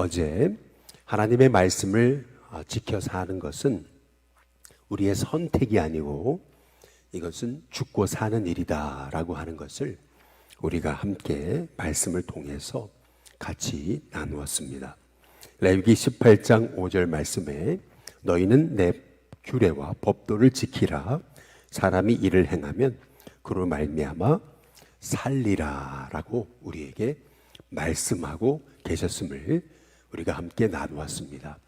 어제 하나님의 말씀을 지켜 사는 것은 우리의 선택이 아니고 이것은 죽고 사는 일이다 라고 하는 것을 우리가 함께 말씀을 통해서 같이 나누었습니다. 레위기 18장 5절 말씀에 너희는 내 규례와 법도를 지키라. 사람이 이를 행하면 그로 말미암아 살리라 라고 우리에게 말씀하고 계셨음을 우리가 함께 나누었습니다.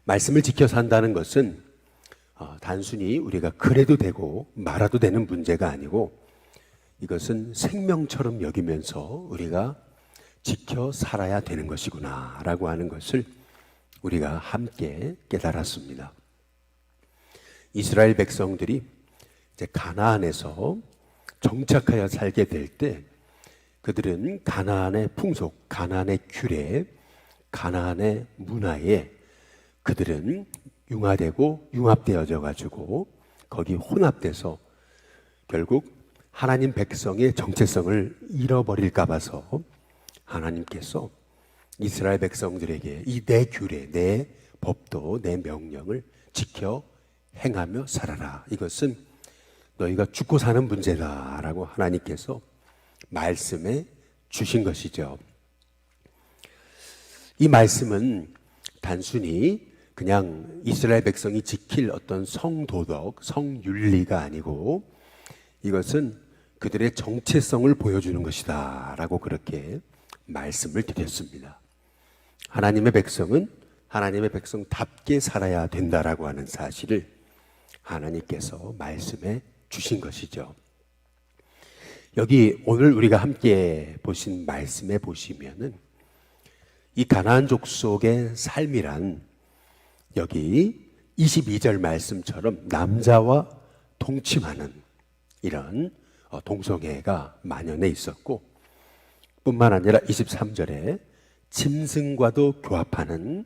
말씀을 지켜 산다는 것은 단순히 우리가 그래도 되고 말아도 되는 문제가 아니고 이것은 생명처럼 여기면서 우리가 지켜 살아야 되는 것이구나 라고 하는 것을 우리가 함께 깨달았습니다. 이스라엘 백성들이 이제 가나안에서 정착하여 살게 될 때 그들은 가나안의 풍속, 가나안의 규례, 가나안의 문화에 그들은 융화되고 융합되어져 가지고 거기 혼합돼서 결국 하나님 백성의 정체성을 잃어버릴까 봐서 하나님께서 이스라엘 백성들에게 이 내 규례, 내 법도, 내 명령을 지켜 행하며 살아라. 이것은 너희가 죽고 사는 문제다라고 하나님께서 말씀해 주신 것이죠. 이 말씀은 단순히 그냥 이스라엘 백성이 지킬 어떤 성도덕, 성윤리가 아니고 이것은 그들의 정체성을 보여주는 것이다 라고 그렇게 말씀을 드렸습니다. 하나님의 백성은 하나님의 백성답게 살아야 된다라고 하는 사실을 하나님께서 말씀해 주신 것이죠. 여기 오늘 우리가 함께 보신 말씀에 보시면은 이 가나안 족속의 삶이란 여기 22절 말씀처럼 남자와 동침하는 이런 동성애가 만연해 있었고 뿐만 아니라 23절에 짐승과도 교합하는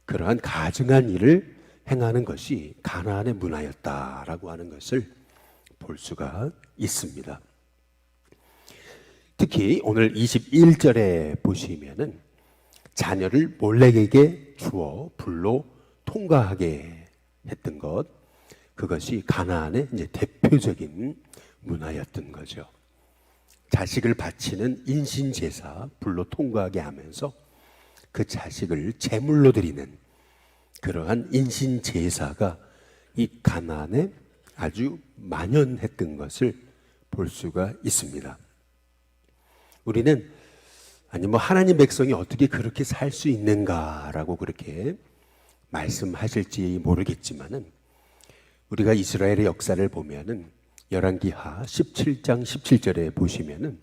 그러한 가증한 일을 행하는 것이 가나안의 문화였다라고 하는 것을 볼 수가 있습니다. 특히 오늘 21절에 보시면은 자녀를 몰렉에게 주어 불로 통과하게 했던 것, 그것이 가나안의 이제 대표적인 문화였던 거죠. 자식을 바치는 인신제사, 불로 통과하게 하면서 그 자식을 제물로 드리는 그러한 인신제사가 이 가나안에 아주 만연했던 것을 볼 수가 있습니다. 우리는 하나님 백성이 어떻게 그렇게 살 수 있는가라고 그렇게 말씀하실지 모르겠지만은 우리가 이스라엘의 역사를 보면은 열왕기하 17장 17절에 보시면은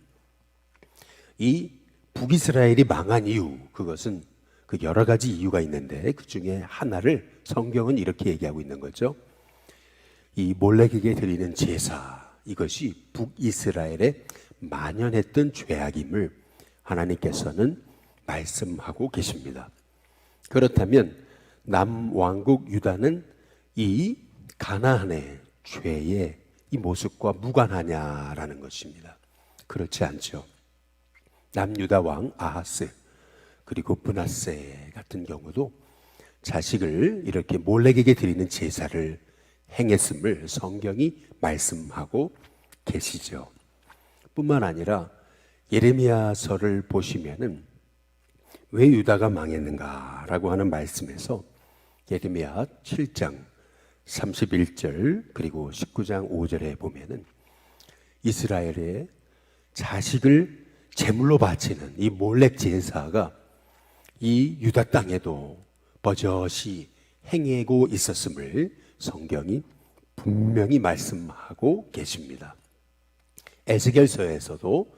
이 북이스라엘이 망한 이유, 그것은 그 여러 가지 이유가 있는데 그 중에 하나를 성경은 이렇게 얘기하고 있는 거죠. 이 몰렉에게 드리는 제사, 이것이 북이스라엘에 만연했던 죄악임을 하나님께서는 말씀하고 계십니다. 그렇다면 남왕국 유다는 이 가나안의 죄의 이 모습과 무관하냐라는 것입니다. 그렇지 않죠. 남유다 왕 아하스 그리고 므낫세 같은 경우도 자식을 이렇게 몰렉에게 드리는 제사를 행했음을 성경이 말씀하고 계시죠. 뿐만 아니라 예레미야서를 보시면은 왜 유다가 망했는가라고 하는 말씀에서 예레미야 7장 31절 그리고 19장 5절에 보면은 이스라엘의 자식을 제물로 바치는 이 몰렉 제사가 이 유다 땅에도 버젓이 행하고 있었음을 성경이 분명히 말씀하고 계십니다. 에스겔서에서도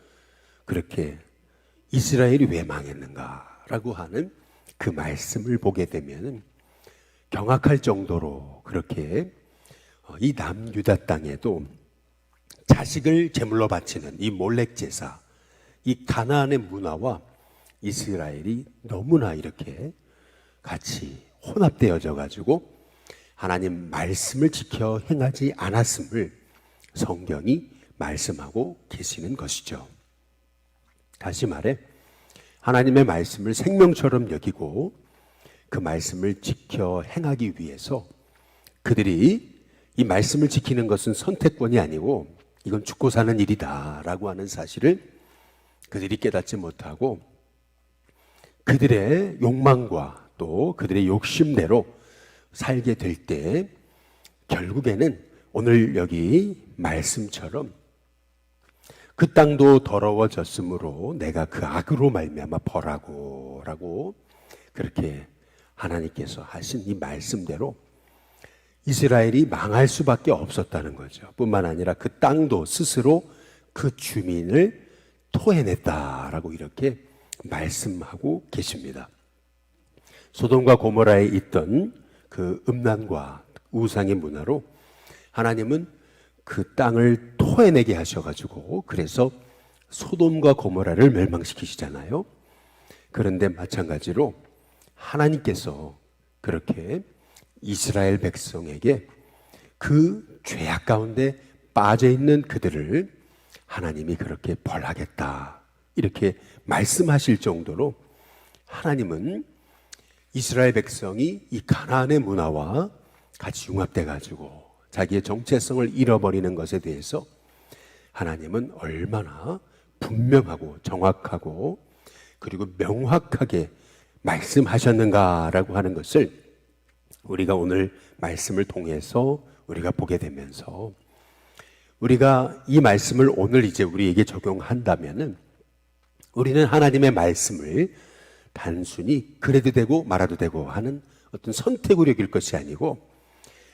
그렇게 이스라엘이 왜 망했는가라고 하는 그 말씀을 보게 되면 경악할 정도로 그렇게 이 남유다 땅에도 자식을 제물로 바치는 이 몰렉 제사, 이 가나안의 문화와 이스라엘이 너무나 이렇게 같이 혼합되어져 가지고 하나님 말씀을 지켜 행하지 않았음을 성경이 말씀하고 계시는 것이죠. 다시 말해 하나님의 말씀을 생명처럼 여기고 그 말씀을 지켜 행하기 위해서 그들이 이 말씀을 지키는 것은 선택권이 아니고 이건 죽고 사는 일이다 라고 하는 사실을 그들이 깨닫지 못하고 그들의 욕망과 또 그들의 욕심대로 살게 될 때 결국에는 오늘 여기 말씀처럼 그 땅도 더러워졌으므로 내가 그 악으로 말미암아 벌하고 라고 그렇게 하나님께서 하신 이 말씀대로 이스라엘이 망할 수밖에 없었다는 거죠. 뿐만 아니라 그 땅도 스스로 그 주민을 토해냈다라고 이렇게 말씀하고 계십니다. 소돔과 고모라에 있던 그 음란과 우상의 문화로 하나님은 그 땅을 토해내게 하셔가지고 그래서 소돔과 고모라를 멸망시키시잖아요. 그런데 마찬가지로 하나님께서 그렇게 이스라엘 백성에게 그 죄악 가운데 빠져있는 그들을 하나님이 그렇게 벌하겠다 이렇게 말씀하실 정도로 하나님은 이스라엘 백성이 이 가나안의 문화와 같이 융합돼 가지고 자기의 정체성을 잃어버리는 것에 대해서 하나님은 얼마나 분명하고 정확하고 그리고 명확하게 말씀하셨는가라고 하는 것을 우리가 오늘 말씀을 통해서 우리가 보게 되면서 우리가 이 말씀을 오늘 이제 우리에게 적용한다면은 우리는 하나님의 말씀을 단순히 그래도 되고 말아도 되고 하는 어떤 선택으로 여길 것이 아니고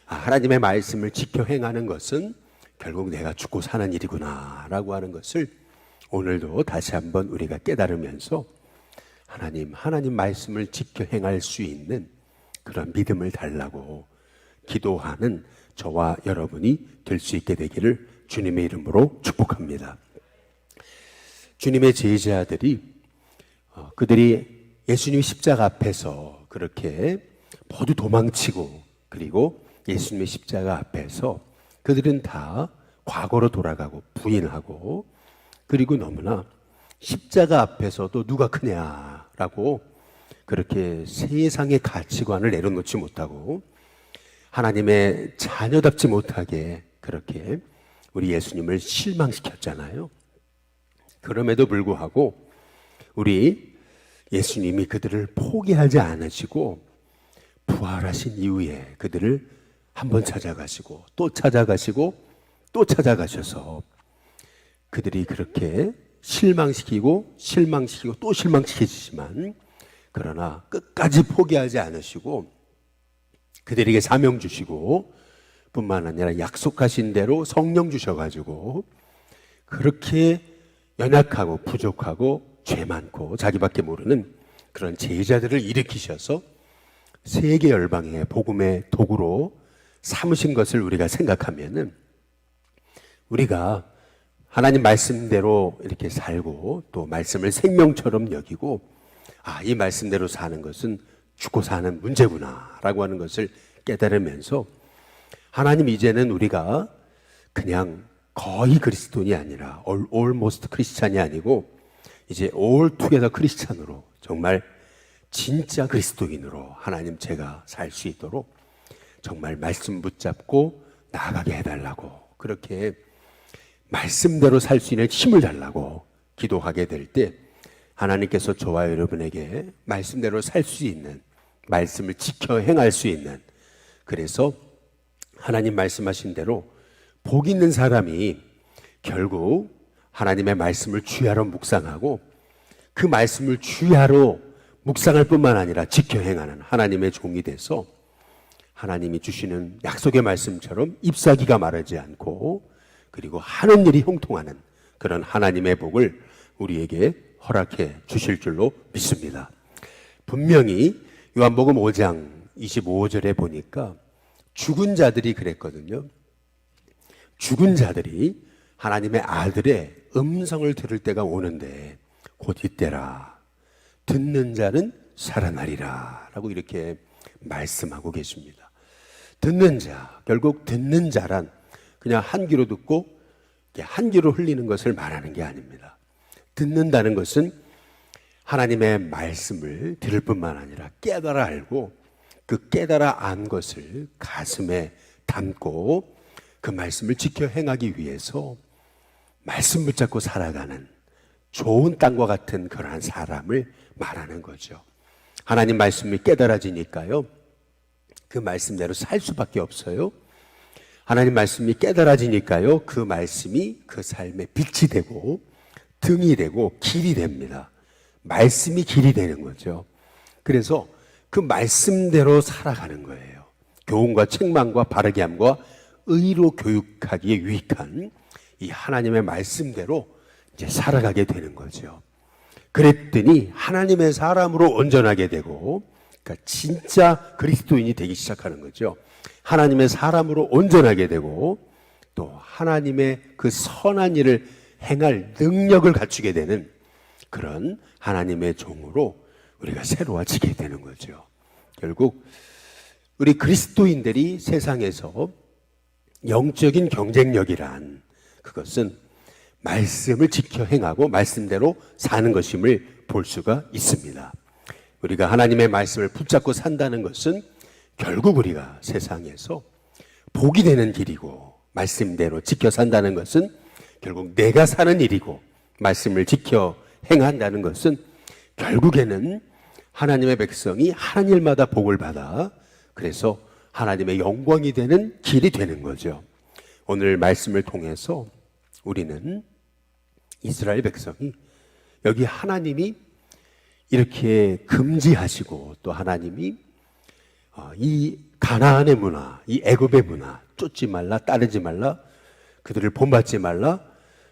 하나님의 말씀을 지켜 행하는 것은 결국 내가 죽고 사는 일이구나 라고 하는 것을 오늘도 다시 한번 우리가 깨달으면서 하나님 말씀을 지켜 행할 수 있는 그런 믿음을 달라고 기도하는 저와 여러분이 될 수 있게 되기를 주님의 이름으로 축복합니다. 주님의 제자들이 그들이 예수님 십자가 앞에서 그렇게 모두 도망치고 그리고 예수님의 십자가 앞에서 그들은 다 과거로 돌아가고 부인하고 그리고 너무나 십자가 앞에서도 누가 크냐라고 그렇게 세상의 가치관을 내려놓지 못하고 하나님의 자녀답지 못하게 그렇게 우리 예수님을 실망시켰잖아요. 그럼에도 불구하고 우리 예수님이 그들을 포기하지 않으시고 부활하신 이후에 그들을 한번 찾아가시고 또 찾아가시고 또 찾아가셔서 그들이 그렇게 실망시키고 또 실망시키시지만 그러나 끝까지 포기하지 않으시고 그들에게 사명 주시고 뿐만 아니라 약속하신 대로 성령 주셔가지고 그렇게 연약하고 부족하고 죄 많고 자기밖에 모르는 그런 제자들을 일으키셔서 세계 열방의 복음의 도구로 삼으신 것을 우리가 생각하면은 우리가 하나님 말씀대로 이렇게 살고 또 말씀을 생명처럼 여기고 이 말씀대로 사는 것은 죽고 사는 문제구나 라고 하는 것을 깨달으면서 하나님 이제는 우리가 그냥 거의 그리스도인이 아니라 almost 크리스찬이 아니고 이제 all together 크리스찬으로 정말 진짜 그리스도인으로 하나님 제가 살 수 있도록 정말 말씀 붙잡고 나아가게 해달라고 그렇게 말씀대로 살 수 있는 힘을 달라고 기도하게 될 때 하나님께서 저와 여러분에게 말씀대로 살 수 있는 말씀을 지켜 행할 수 있는 그래서 하나님 말씀하신 대로 복 있는 사람이 결국 하나님의 말씀을 주야로 묵상하고 그 말씀을 주야로 묵상할 뿐만 아니라 지켜 행하는 하나님의 종이 돼서 하나님이 주시는 약속의 말씀처럼 잎사귀가 마르지 않고 그리고 하는 일이 형통하는 그런 하나님의 복을 우리에게 허락해 주실 줄로 믿습니다. 분명히 요한복음 5장 25절에 보니까 죽은 자들이 그랬거든요. 죽은 자들이 하나님의 아들의 음성을 들을 때가 오는데 곧 이때라. 듣는 자는 살아나리라 라고 이렇게 말씀하고 계십니다. 듣는 자, 결국 듣는 자란 그냥 한 귀로 듣고 한 귀로 흘리는 것을 말하는 게 아닙니다. 듣는다는 것은 하나님의 말씀을 들을 뿐만 아니라 깨달아 알고 그 깨달아 안 것을 가슴에 담고 그 말씀을 지켜 행하기 위해서 말씀 붙잡고 살아가는 좋은 땅과 같은 그러한 사람을 말하는 거죠. 하나님 말씀이 깨달아지니까요, 그 말씀대로 살 수밖에 없어요. 하나님 말씀이 깨달아지니까요, 그 말씀이 그 삶의 빛이 되고 등이 되고 길이 됩니다. 말씀이 길이 되는 거죠. 그래서 그 말씀대로 살아가는 거예요. 교훈과 책망과 바르게 함과 의로 교육하기에 유익한 이 하나님의 말씀대로 이제 살아가게 되는 거죠. 그랬더니 하나님의 사람으로 온전하게 되고, 그러니까 진짜 그리스도인이 되기 시작하는 거죠. 하나님의 사람으로 온전하게 되고 또 하나님의 그 선한 일을 행할 능력을 갖추게 되는 그런 하나님의 종으로 우리가 새로워지게 되는 거죠. 결국 우리 그리스도인들이 세상에서 영적인 경쟁력이란 그것은 말씀을 지켜 행하고 말씀대로 사는 것임을 볼 수가 있습니다. 우리가 하나님의 말씀을 붙잡고 산다는 것은 결국 우리가 세상에서 복이 되는 길이고, 말씀대로 지켜 산다는 것은 결국 내가 사는 일이고, 말씀을 지켜 행한다는 것은 결국에는 하나님의 백성이 하는 일마다 복을 받아 그래서 하나님의 영광이 되는 길이 되는 거죠. 오늘 말씀을 통해서 우리는 이스라엘 백성이 여기 하나님이 이렇게 금지하시고 또 하나님이 이 가나안의 문화, 이 애굽의 문화 쫓지 말라, 따르지 말라, 그들을 본받지 말라,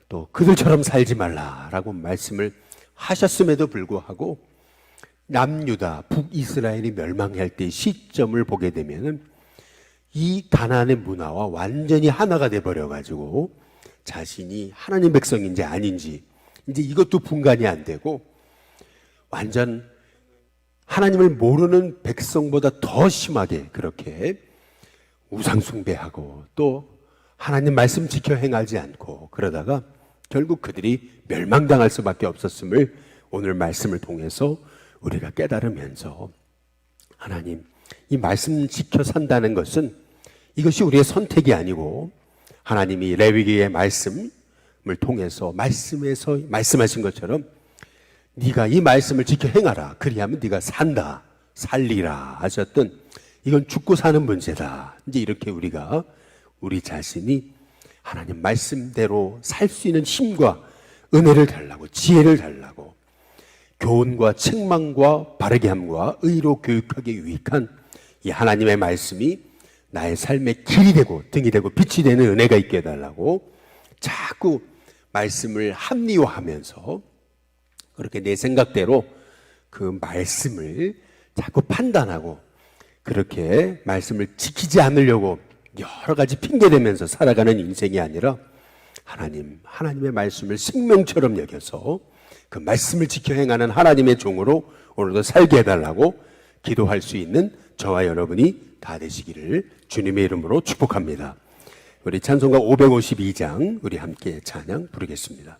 또 그들처럼 살지 말라라고 말씀을 하셨음에도 불구하고 남유다, 북이스라엘이 멸망할 때의 시점을 보게 되면은 이 가나안의 문화와 완전히 하나가 돼버려 가지고 자신이 하나님 백성인지 아닌지 이제 이것도 분간이 안 되고 완전 하나님을 모르는 백성보다 더 심하게 그렇게 우상숭배하고 또 하나님 말씀 지켜 행하지 않고 그러다가 결국 그들이 멸망당할 수밖에 없었음을 오늘 말씀을 통해서 우리가 깨달으면서 하나님, 이 말씀 지켜 산다는 것은 이것이 우리의 선택이 아니고 하나님이 레위기의 말씀을 통해서 말씀에서 말씀하신 것처럼 네가 이 말씀을 지켜 행하라, 그리하면 네가 산다, 살리라 하셨던 이건 죽고 사는 문제다. 이제 이렇게 우리가 우리 자신이 하나님 말씀대로 살 수 있는 힘과 은혜를 달라고, 지혜를 달라고, 교훈과 책망과 바르게 함과 의로 교육하기에 유익한 이 하나님의 말씀이 나의 삶의 길이 되고 등이 되고 빛이 되는 은혜가 있게 해달라고 자꾸 말씀을 합리화하면서 그렇게 내 생각대로 그 말씀을 자꾸 판단하고 그렇게 말씀을 지키지 않으려고 여러 가지 핑계대면서 살아가는 인생이 아니라 하나님의 말씀을 생명처럼 여겨서 그 말씀을 지켜 행하는 하나님의 종으로 오늘도 살게 해달라고 기도할 수 있는 저와 여러분이 다 되시기를 주님의 이름으로 축복합니다. 우리 찬송가 552장 우리 함께 찬양 부르겠습니다.